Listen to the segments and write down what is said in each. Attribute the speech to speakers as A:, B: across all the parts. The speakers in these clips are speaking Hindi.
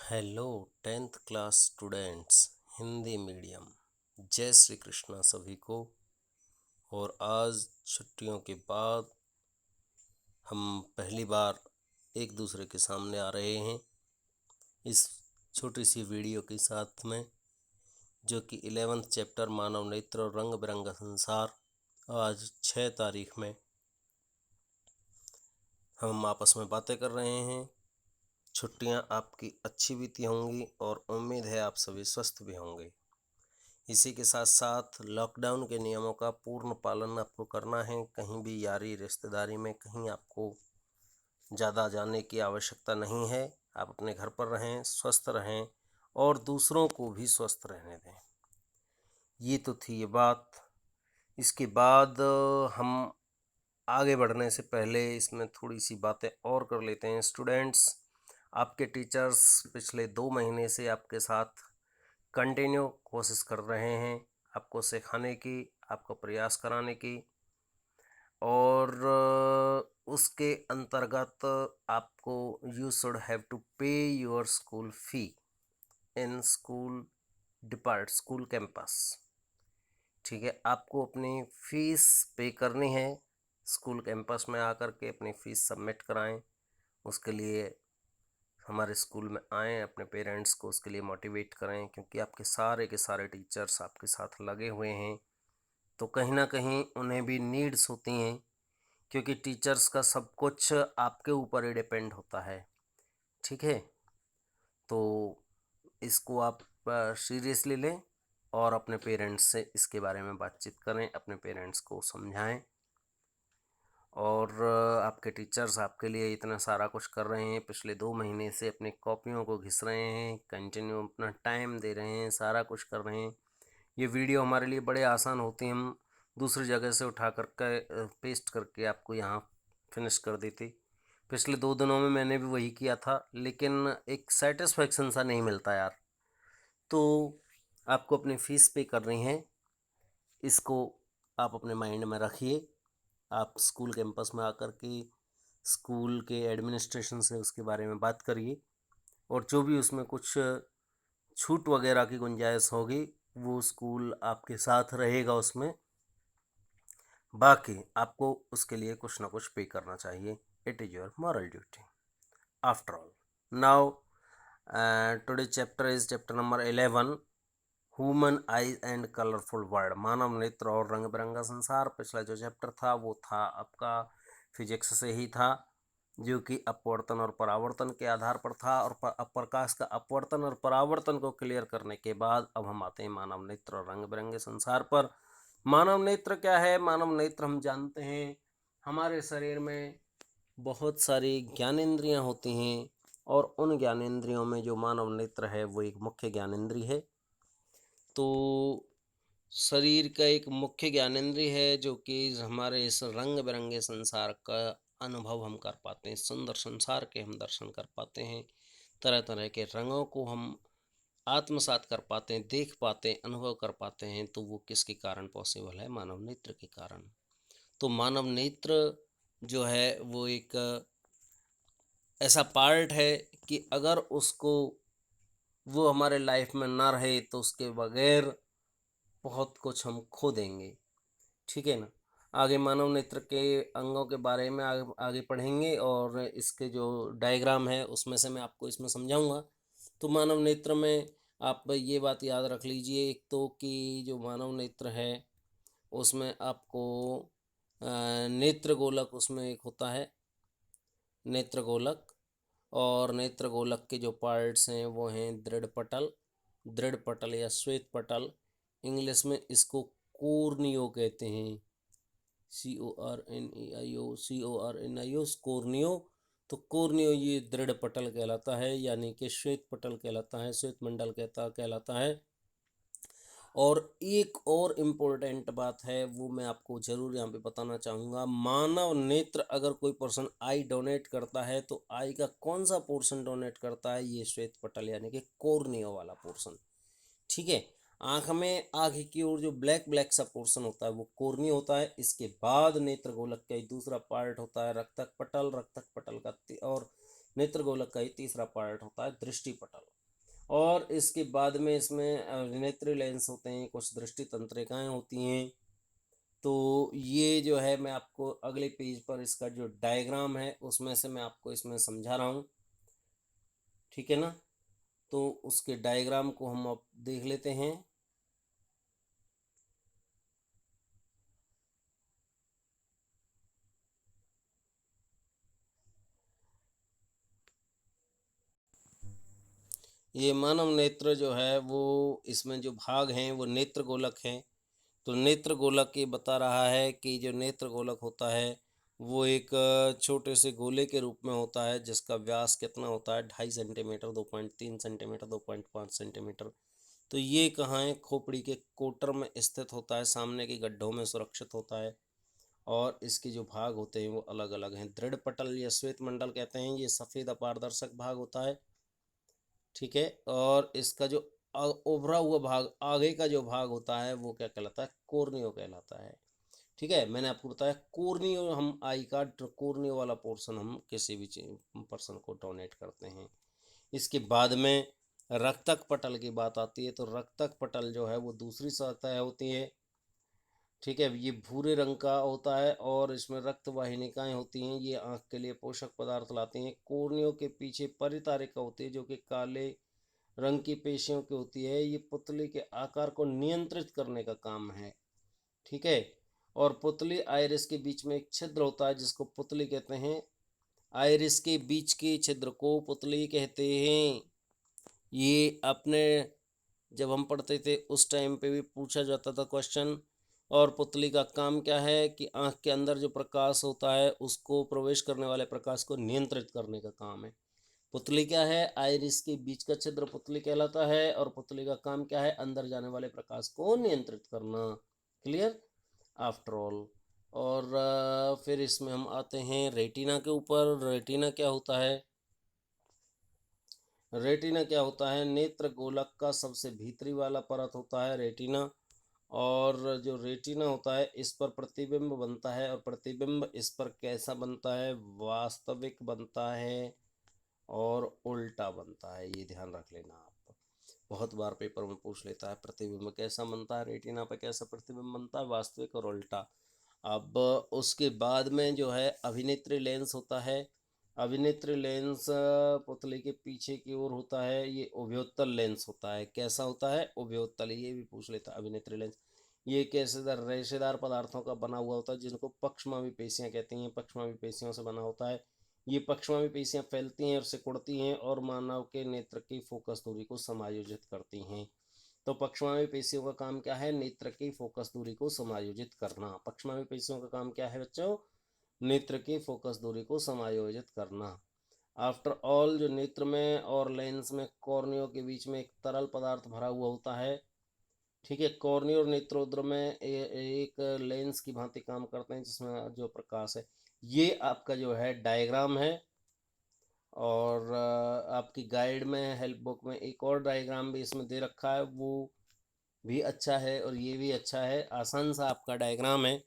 A: Hello 10th class students, Hindi medium. जय श्री कृष्णा सभी को। और आज छुट्टियों के बाद हम पहली बार एक दूसरे के सामने आ रहे हैं इस छोटी सी वीडियो के साथ में, जो कि 11th चैप्टर मानव नेत्र और रंग बिरंगा संसार। आज 6 तारीख में हम आपस में बातें कर रहे हैं। छुट्टियां आपकी अच्छी बीती होंगी और उम्मीद है आप सभी स्वस्थ भी होंगे। इसी के साथ साथ लॉकडाउन के नियमों का पूर्ण पालन आपको करना है। कहीं भी यारी रिश्तेदारी में कहीं आपको ज़्यादा जाने की आवश्यकता नहीं है। आप अपने घर पर रहें, स्वस्थ रहें और दूसरों को भी स्वस्थ रहने दें। ये तो थी ये बात। इसके बाद हम आगे बढ़ने से पहले इसमें थोड़ी सी बातें और कर लेते हैं। स्टूडेंट्स, आपके टीचर्स पिछले 2 महीने से आपके साथ कंटिन्यू कोशिश कर रहे हैं आपको सिखाने की, आपको प्रयास कराने की, और उसके अंतर्गत आपको यू शुड हैव टू पे your school fee in school campus. ठीक है, आपको अपनी फीस पे करनी है। स्कूल कैंपस में आकर के अपनी फ़ीस सबमिट कराएं। उसके लिए हमारे स्कूल में आएँ, अपने पेरेंट्स को उसके लिए मोटिवेट करें, क्योंकि आपके सारे के सारे टीचर्स आपके साथ लगे हुए हैं। तो कहीं ना कहीं उन्हें भी नीड्स होती हैं, क्योंकि टीचर्स का सब कुछ आपके ऊपर ही डिपेंड होता है। ठीक है, तो इसको आप सीरियसली लें और अपने पेरेंट्स से इसके बारे में बातचीत करें, अपने पेरेंट्स को समझाएं। और आपके टीचर्स आपके लिए इतना सारा कुछ कर रहे हैं, पिछले 2 महीने से अपनी कॉपियों को घिस रहे हैं, कंटिन्यू अपना टाइम दे रहे हैं, सारा कुछ कर रहे हैं। ये वीडियो हमारे लिए बड़े आसान होती है, हम दूसरी जगह से उठा करके पेस्ट करके आपको यहाँ फिनिश कर देते। पिछले 2 दिनों में मैंने भी वही किया था, लेकिन एक सेटिस्फेक्शन सा नहीं मिलता यार। तो आपको अपनी फ़ीस पे करनी है, इसको आप अपने माइंड में रखिए। आप स्कूल कैंपस में आकर के स्कूल के एडमिनिस्ट्रेशन से उसके बारे में बात करिए, और जो भी उसमें कुछ छूट वगैरह की गुंजाइश होगी वो स्कूल आपके साथ रहेगा उसमें। बाकी आपको उसके लिए कुछ ना कुछ पे करना चाहिए। It is your moral duty after all. Now today chapter is chapter number 11, human eyes and colourful world, मानव नेत्र और रंग बिरंगा संसार। पिछला जो चैप्टर था वो था आपका फिजिक्स से ही था, जो कि अपवर्तन और परावर्तन के आधार पर था। और प्रकाश का अपवर्तन और परावर्तन को क्लियर करने के बाद अब हम आते हैं मानव नेत्र और रंग बिरंगे संसार पर। मानव नेत्र क्या है? मानव नेत्र हम जानते हैं, हमारे शरीर में बहुत सारी ज्ञानेंद्रियां होती हैं, और उन ज्ञानेंद्रियों में जो मानव नेत्र है वो एक मुख्य ज्ञानेंद्रिय है। तो शरीर का एक मुख्य ज्ञानेंद्रिय है, जो कि हमारे इस रंग बिरंगे संसार का अनुभव हम कर पाते हैं, सुंदर संसार के हम दर्शन कर पाते हैं, तरह तरह के रंगों को हम आत्मसात कर पाते हैं, देख पाते हैं, अनुभव कर पाते हैं। तो वो किसके कारण पॉसिबल है? मानव नेत्र के कारण। तो मानव नेत्र जो है वो एक ऐसा पार्ट है कि अगर उसको वो हमारे लाइफ में ना रहे तो उसके बगैर बहुत कुछ हम खो देंगे। ठीक है ना। आगे मानव नेत्र के अंगों के बारे में आगे पढ़ेंगे, और इसके जो डायग्राम है उसमें से मैं आपको इसमें समझाऊंगा। तो मानव नेत्र में आप ये बात याद रख लीजिए, एक तो कि जो मानव नेत्र है उसमें आपको नेत्र गोलक उसमें एक होता है, नेत्र गोलक। और नेत्र गोलक के जो पार्ट्स हैं वो हैं दृढ़ पटल या श्वेत पटल। इंग्लिश में इसको कोर्नियो कहते हैं, CORNEIO कोर्नियो। तो कोर्नियो ये दृढ़ पटल कहलाता है, यानी कि श्वेत पटल कहलाता है, श्वेत मंडल कहलाता है। और एक और इम्पोर्टेंट बात है वो मैं आपको ज़रूर यहाँ पे बताना चाहूँगा। मानव नेत्र अगर कोई पर्सन आई डोनेट करता है तो आई का कौन सा पोर्शन डोनेट करता है? ये श्वेत पटल यानी कि कोर्नियो वाला पोर्शन। ठीक है, आँख में आगे की ओर जो ब्लैक ब्लैक सा पोर्शन होता है वो कोर्निया होता है। इसके बाद नेत्र गोलक का एक दूसरा पार्ट होता है रक्तक पटल का और नेत्र गोलक का ही तीसरा पार्ट होता है दृष्टि पटल। और इसके बाद में इसमें अभिनेत्री लेंस होते हैं, कुछ दृष्टि तंत्रिकाएं होती हैं। तो ये जो है मैं आपको अगले पेज पर इसका जो डायग्राम है उसमें से मैं आपको इसमें समझा रहा हूँ, ठीक है ना। तो उसके डायग्राम को हम अब देख लेते हैं। ये मानव नेत्र जो है वो, इसमें जो भाग हैं वो नेत्र गोलक हैं। तो नेत्र गोलक ये बता रहा है कि जो नेत्र गोलक होता है वो एक छोटे से गोले के रूप में होता है, जिसका व्यास कितना होता है 2.5 सेंटीमीटर, 2.3 सेंटीमीटर, 2.5 सेंटीमीटर। तो ये कहाँ है, खोपड़ी के कोटर में स्थित होता है, सामने के गड्ढों में सुरक्षित होता है। और इसके जो भाग होते हैं वो अलग अलग हैं। दृढ़ पटल या श्वेत मंडल कहते हैं, ये सफ़ेद अपारदर्शक भाग होता है, ठीक है। और इसका जो उभरा हुआ भाग, आगे का जो भाग होता है वो क्या कहलाता है, कोर्नियो कहलाता है, ठीक है। मैंने आपको बताया कोर्नियो, हम आई का कोर्नियो वाला पोर्शन हम किसी भी पर्सन को डोनेट करते हैं। इसके बाद में रक्तक पटल की बात आती है। तो रक्तक पटल जो है वो दूसरी सतह होती है, ठीक है। ये भूरे रंग का होता है और इसमें रक्त वाहिनिकाएं होती हैं, ये आंख के लिए पोषक पदार्थ लाती हैं। कोर्नियों के पीछे परितारिका होती है जो कि काले रंग की पेशियों की होती है, ये पुतली के आकार को नियंत्रित करने का काम है, ठीक है। और पुतली आइरिस के बीच में एक छिद्र होता है जिसको पुतली कहते हैं। आइरिस के बीच के छिद्र को पुतली कहते हैं। ये अपने जब हम पढ़ते थे उस टाइम पे भी पूछा जाता था क्वेश्चन। और पुतली का काम क्या है कि आंख के अंदर जो प्रकाश होता है उसको, प्रवेश करने वाले प्रकाश को नियंत्रित करने का काम है। पुतली क्या है, आइरिस के बीच का छिद्र पुतली कहलाता है। और पुतली का काम क्या है, अंदर जाने वाले प्रकाश को नियंत्रित करना। Clear after all. और फिर इसमें हम आते हैं रेटिना के ऊपर। रेटिना क्या होता है, रेटिना क्या होता है, नेत्र गोलक का सबसे भीतरी वाला परत होता है रेटिना। और जो रेटिना होता है इस पर प्रतिबिंब बनता है, और प्रतिबिंब इस पर कैसा बनता है, वास्तविक बनता है और उल्टा बनता है। ये ध्यान रख लेना आप, बहुत बार पेपर में पूछ लेता है प्रतिबिंब कैसा बनता है, रेटिना पर कैसा प्रतिबिंब बनता है, वास्तविक और उल्टा। अब उसके बाद में जो है अभिनेत्री लेंस होता है। अभिनेत्री लेंस पुतली के पीछे की ओर होता है, ये उभयोत्तल लेंस होता है। कैसा होता है, उभयोत्तल, ये भी पूछ लेता है अभिनेत्री लेंस। ये कैसे रेशेदार पदार्थों का बना हुआ होता है जिनको पक्षमावी पेशियां कहती हैं, पक्षमावी पेशियों से बना होता है। ये पक्षमावी पेशियां फैलती हैं और सिकुड़ती हैं और मानव के नेत्र की फोकस दूरी को समायोजित करती हैं। तो पक्षमावी पेशियों का काम क्या है, नेत्र की फोकस दूरी को समायोजित करना। पक्षमावी पेशियों का काम क्या है बच्चों, नेत्र की फोकस दूरी को समायोजित करना। आफ्टर ऑल, जो नेत्र में और लेंस में कॉर्नियो के बीच में एक तरल पदार्थ भरा हुआ होता है, ठीक है। कॉर्नियो और नेत्रोद्र में एक लेंस की भांति काम करते हैं जिसमें जो प्रकाश है। ये आपका जो है डायग्राम है। और आपकी गाइड में, हेल्प बुक में एक और डायग्राम भी इसमें दे रखा है, वो भी अच्छा है और ये भी अच्छा है। आसान सा आपका डायग्राम है।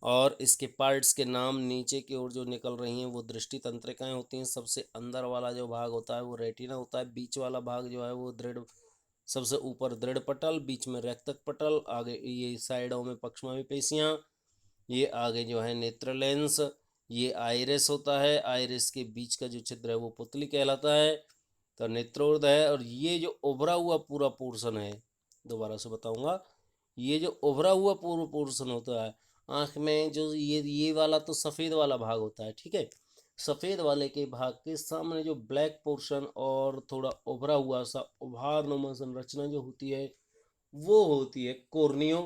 A: और इसके पार्ट्स के नाम नीचे की ओर जो निकल रही हैं वो दृष्टि तंत्रिकाएं होती हैं। सबसे अंदर वाला जो भाग होता है वो रेटिना होता है। बीच वाला भाग जो है वो दृढ़, सबसे ऊपर दृढ़ पटल, बीच में रैक्तक पटल, आगे ये साइडों में पक्षमावी पेशियाँ, ये आगे जो है नेत्र लेंस, ये आइरिस होता है। आइरिस के बीच का जो छिद्र है वो पुतली कहलाता है, तो नेत्रोर्ध है। और ये जो उभरा हुआ पूरा पोर्शन है, दोबारा से बताऊंगा, ये जो उभरा हुआ पूरा पोर्शन होता है आँख में, जो ये वाला तो सफ़ेद वाला भाग होता है, ठीक है। सफ़ेद वाले के भाग के सामने जो ब्लैक पोर्शन और थोड़ा उभरा हुआ सा उभार नुमा संरचना जो होती है वो होती है कोर्नियो।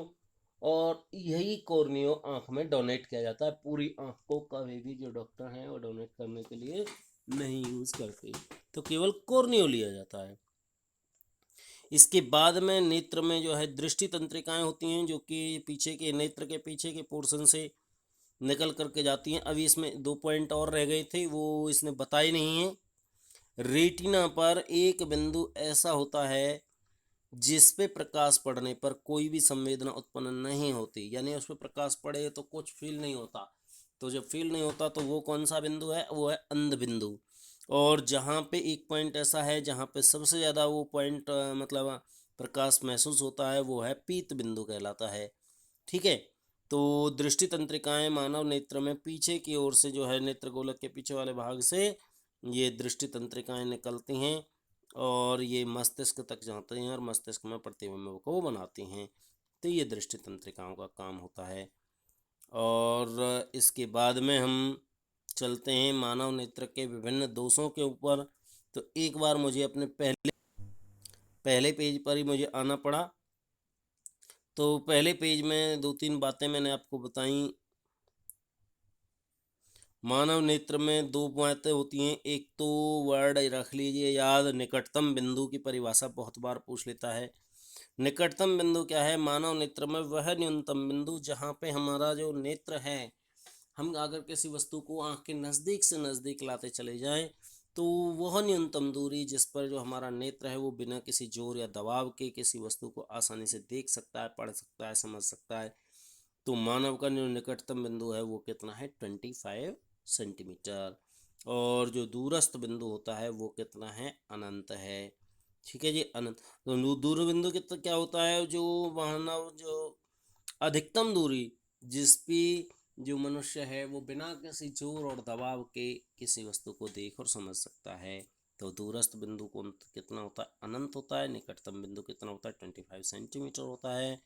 A: और यही कोर्नियो आँख में डोनेट किया जाता है। पूरी आँख को कभी भी जो डॉक्टर हैं वो डोनेट करने के लिए नहीं यूज़ करते, तो केवल कोर्नियो लिया जाता है। इसके बाद में नेत्र में जो है दृष्टि तंत्रिकाएं होती हैं जो कि पीछे के नेत्र के पीछे के पोर्शन से निकल करके जाती हैं। अभी इसमें 2 पॉइंट और रह गए थे, वो इसने बताए नहीं है। रेटिना पर एक बिंदु ऐसा होता है जिस पे प्रकाश पड़ने पर कोई भी संवेदना उत्पन्न नहीं होती, यानी उस पर प्रकाश पड़े तो कुछ फील नहीं होता। तो जब फील नहीं होता तो वो कौन सा बिंदु है, वो है अंध बिंदु। और जहाँ पे एक पॉइंट ऐसा है जहाँ पे सबसे ज़्यादा वो पॉइंट मतलब प्रकाश महसूस होता है, वो है पीत बिंदु कहलाता है। ठीक है। तो दृष्टि तंत्रिकाएं मानव नेत्र में पीछे की ओर से जो है नेत्र गोलक के पीछे वाले भाग से ये दृष्टि तंत्रिकाएं निकलती हैं और ये मस्तिष्क तक जाती हैं और मस्तिष्क में प्रतिबिंब को बनाती हैं। तो ये दृष्टि तंत्रिकाओं का काम होता है। और इसके बाद में हम चलते हैं मानव नेत्र के विभिन्न दोषों के ऊपर। तो एक बार मुझे अपने पहले पेज पर ही मुझे आना पड़ा। तो पहले पेज में दो तीन बातें मैंने आपको बताई। मानव नेत्र में दो बातें होती हैं। एक तो वर्ड रख लीजिए याद, निकटतम बिंदु की परिभाषा बहुत बार पूछ लेता है। निकटतम बिंदु क्या है? मानव नेत्र में वह न्यूनतम बिंदु जहाँ पे हमारा जो नेत्र है, हम अगर किसी वस्तु को आँख के नज़दीक से नज़दीक लाते चले जाएं तो वह न्यूनतम दूरी जिस पर जो हमारा नेत्र है वो बिना किसी जोर या दबाव के किसी वस्तु को आसानी से देख सकता है, पढ़ सकता है, समझ सकता है। तो मानव का जो निकटतम बिंदु है वो कितना है? 25 सेंटीमीटर। और जो दूरस्थ बिंदु होता है वो कितना है? अनंत है। ठीक है जी, अनंत। तो दूर बिंदु कितना क्या होता है? जो मानव जो अधिकतम दूरी जिस पे जो मनुष्य है वो बिना किसी जोर और दबाव के किसी वस्तु को देख और समझ सकता है। तो दूरस्थ बिंदु को कितना होता है? अनंत होता है। निकटतम बिंदु कितना होता है? 25 सेंटीमीटर होता है।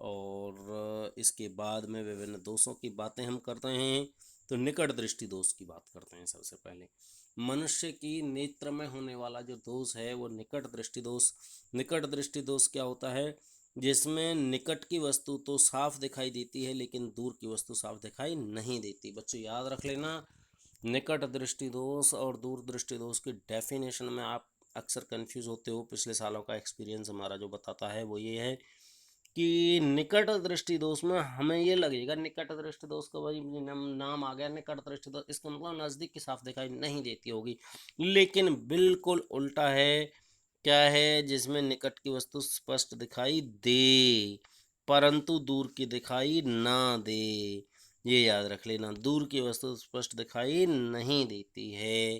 A: और इसके बाद में विभिन्न दोषों की बातें हम करते हैं। तो निकट दृष्टि दोष की बात करते हैं। सबसे पहले मनुष्य की नेत्र में होने वाला जो दोष है वो निकट दृष्टि दोष। निकट दृष्टि दोष क्या होता है? जिसमें निकट की वस्तु तो साफ दिखाई देती है लेकिन दूर की वस्तु साफ दिखाई नहीं देती। बच्चों याद रख लेना, निकट दृष्टि दोष और दूर दृष्टि दोष की डेफिनेशन में आप अक्सर कंफ्यूज होते हो। पिछले सालों का एक्सपीरियंस हमारा जो बताता है वो ये है कि निकट दृष्टि दोष में हमें ये लगेगा, निकट दृष्टि दोष का वही नाम आ गया निकट दृष्टि दोष, इसका मतलब नज़दीक की साफ दिखाई नहीं देती होगी। लेकिन बिल्कुल उल्टा है। क्या है? जिसमें निकट की वस्तु स्पष्ट दिखाई दे परंतु दूर की दिखाई ना दे। ये याद रख लेना, दूर की वस्तु स्पष्ट दिखाई नहीं देती है।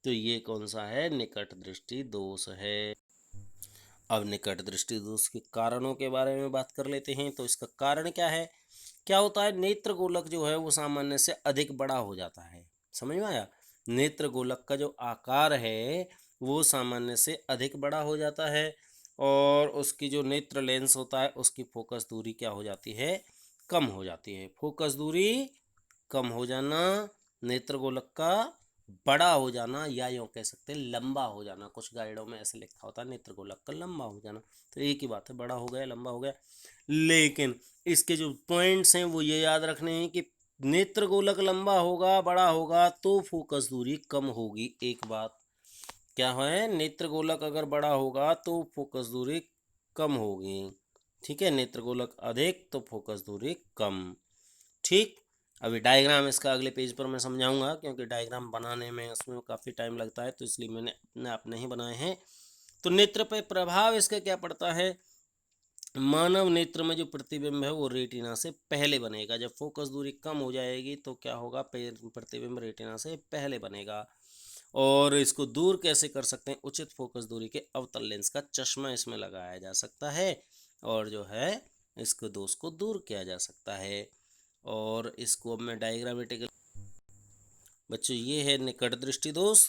A: तो ये कौन सा है? निकट दृष्टि दोष है। अब निकट दृष्टि दोष के कारणों के बारे में बात कर लेते हैं। तो इसका कारण क्या है? क्या होता है? नेत्र गोलक जो है वो सामान्य से अधिक बड़ा हो जाता है। समझ में आया? नेत्र गोलक का जो आकार है वो सामान्य से अधिक बड़ा हो जाता है और उसकी जो नेत्र लेंस होता है उसकी फोकस दूरी क्या हो जाती है? कम हो जाती है। फोकस दूरी कम हो जाना, नेत्र गोलक का बड़ा हो जाना, या यूँ कह सकते हैं लंबा हो जाना। कुछ गाइडों में ऐसे लिखा होता है नेत्र गोलक का लंबा हो जाना। तो एक ही बात है, बड़ा हो गया, लंबा हो गया। लेकिन इसके जो पॉइंट्स हैं वो ये याद रखने हैं कि नेत्र गोलक लंबा होगा, बड़ा होगा तो फोकस दूरी कम होगी। एक बात क्या है? नेत्र गोलक अगर बड़ा होगा तो फोकस दूरी कम होगी। ठीक है, नेत्र गोलक अधिक तो फोकस दूरी कम। ठीक। अभी डायग्राम इसका अगले पेज पर मैं समझाऊंगा क्योंकि डायग्राम बनाने में उसमें काफ़ी टाइम लगता है, तो इसलिए मैंने अपने आप नहीं बनाए हैं। तो नेत्र पर प्रभाव इसका क्या पड़ता है? मानव नेत्र में जो प्रतिबिंब है वो रेटिना से पहले बनेगा। जब फोकस दूरी कम हो जाएगी तो क्या होगा? प्रतिबिंब रेटिना से पहले बनेगा। और इसको दूर कैसे कर सकते हैं? उचित फोकस दूरी के अवतल लेंस का चश्मा इसमें लगाया जा सकता है और जो है इसको दोष को दूर किया जा सकता है। और इसको अब मैं डायग्रामेटिकल बच्चों, ये है निकट दृष्टि दोष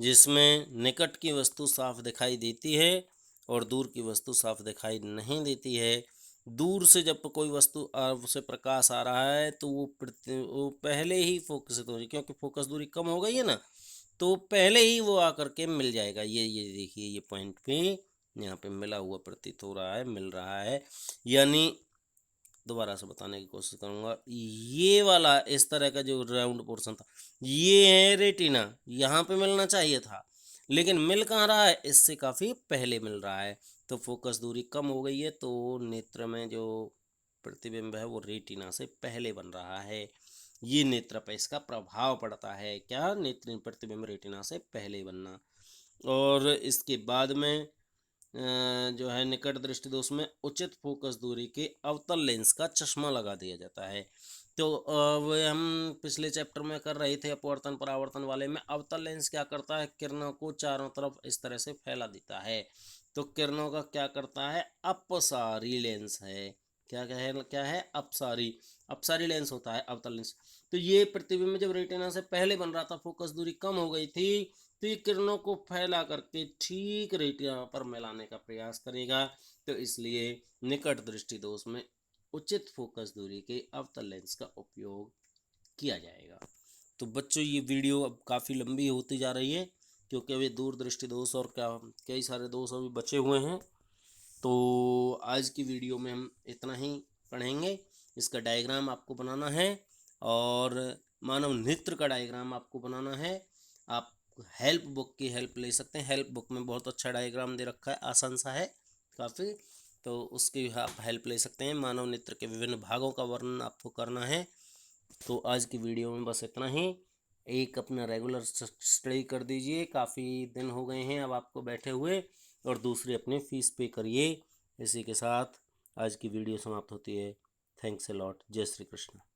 A: जिसमें निकट की वस्तु साफ दिखाई देती है और दूर की वस्तु साफ दिखाई नहीं देती है। दूर से जब कोई वस्तु से प्रकाश आ रहा है तो वो पहले ही फोकसित हो रही, क्योंकि फोकस दूरी कम हो गई है ना, तो पहले ही वो आकर के मिल जाएगा। ये देखिए, ये पॉइंट पे यहाँ पे मिला हुआ प्रतीत हो रहा है, मिल रहा है। यानी दोबारा से बताने की कोशिश करूंगा, ये वाला इस तरह का जो राउंड पोर्शन था ये है रेटिना, यहाँ पे मिलना चाहिए था लेकिन मिल कहाँ रहा है? इससे काफ़ी पहले मिल रहा है। तो फोकस दूरी कम हो गई है तो नेत्र में जो प्रतिबिंब है वो रेटिना से पहले बन रहा है। ये नेत्र पर इसका प्रभाव पड़ता है। क्या? नेत्र प्रतिबिंब रेटिना से पहले बनना। और इसके बाद में जो है निकट दृष्टि दोष में उचित फोकस दूरी के अवतल लेंस का चश्मा लगा दिया जाता है। तो वो हम पिछले चैप्टर में कर रहे थे अपवर्तन परावर्तन वाले में। अवतल लेंस क्या करता है, किरणों को चारों तरफ इस तरह से फैला देता है। तो किरणों का क्या करता है, अपसारी लेंस है। क्या है अपसारी लेंस होता है अवतल लेंस। तो ये प्रतिबिंब जब रेटिना से पहले बन रहा था, फोकस दूरी कम हो गई थी, तो ये किरणों को फैला करके ठीक रेटिना पर मिलाने का प्रयास करेगा। तो इसलिए निकट दृष्टि दोष में उचित फोकस दूरी के अवतल लेंस का उपयोग किया जाएगा। तो बच्चों ये वीडियो अब काफ़ी लंबी होती जा रही है, क्योंकि अभी दूरदृष्टि दोष और कई सारे दोष अभी बचे हुए हैं। तो आज की वीडियो में हम इतना ही पढ़ेंगे। इसका डायग्राम आपको बनाना है, और मानव नेत्र का डायग्राम आपको बनाना है। आप हेल्प बुक की हेल्प ले सकते हैं। हेल्प बुक में बहुत अच्छा डायग्राम दे रखा है, आसान सा है काफ़ी, तो उसकी आप हेल्प ले सकते हैं। मानव नेत्र के विभिन्न भागों का वर्णन आपको करना है। तो आज की वीडियो में बस इतना ही। एक अपना रेगुलर स्टडी कर दीजिए, काफ़ी दिन हो गए हैं अब आपको बैठे हुए, और दूसरी अपनी फ़ीस पे करिए। इसी के साथ आज की वीडियो समाप्त होती है। Thanks a lot. जय श्री कृष्ण।